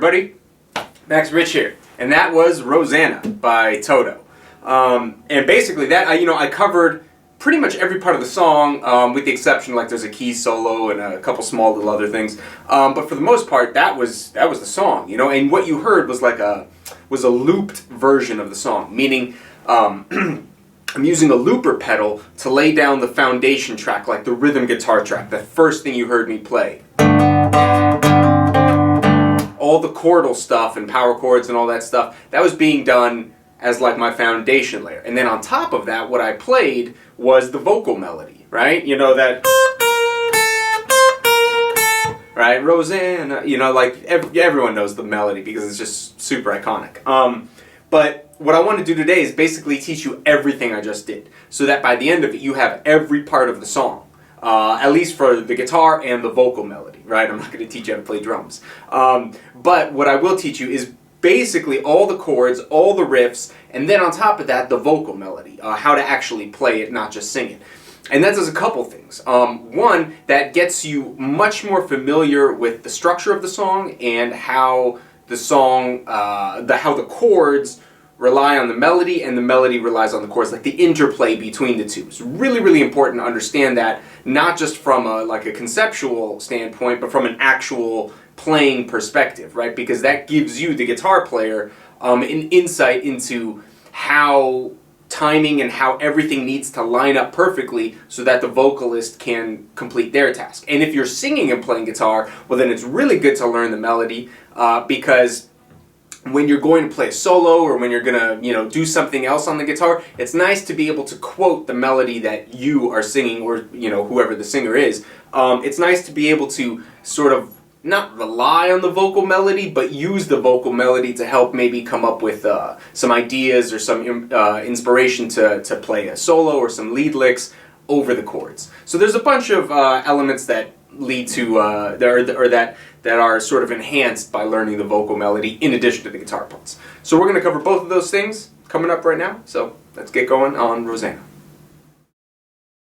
everybody, Max Rich here, and that was Rosanna by Toto. And basically that, I covered pretty much every part of the song, with the exception like there's a key solo and a couple small little other things. But for the most part, that was the song, and what you heard was like a looped version of the song, meaning I'm using a looper pedal to lay down the foundation track, like the rhythm guitar track, the first thing you heard me play. All the chordal stuff and power chords and all that stuff, that was being done as like my foundation layer. And then on top of that, what I played was the vocal melody, right? That... Right? Rosanna, like everyone knows the melody because it's just super iconic. But what I want to do today is basically teach you everything I just did, so that by the end of it you have every part of the song, at least for the guitar and the vocal melody, right? I'm not going to teach you how to play drums. But what I will teach you is basically all the chords, all the riffs, and then on top of that, the vocal melody, how to actually play it, not just sing it. And that does a couple things. One, that gets you much more familiar with the structure of the song and how the song, how the chords rely on the melody and the melody relies on the chords, like the interplay between the two. It's really, really important to understand that, not just from a conceptual standpoint, but from an actual playing perspective, right? Because that gives you, the guitar player, an insight into how timing and how everything needs to line up perfectly so that the vocalist can complete their task. And if you're singing and playing guitar, well then it's really good to learn the melody, because when you're going to play a solo or when you're going to, do something else on the guitar, it's nice to be able to quote the melody that you are singing, or, whoever the singer is. It's nice to be able to sort of not rely on the vocal melody, but use the vocal melody to help maybe come up with some ideas or some inspiration to play a solo or some lead licks over the chords. So there's a bunch of elements that lead to, that are sort of enhanced by learning the vocal melody in addition to the guitar parts. So we're going to cover both of those things coming up right now, so let's get going on Rosanna.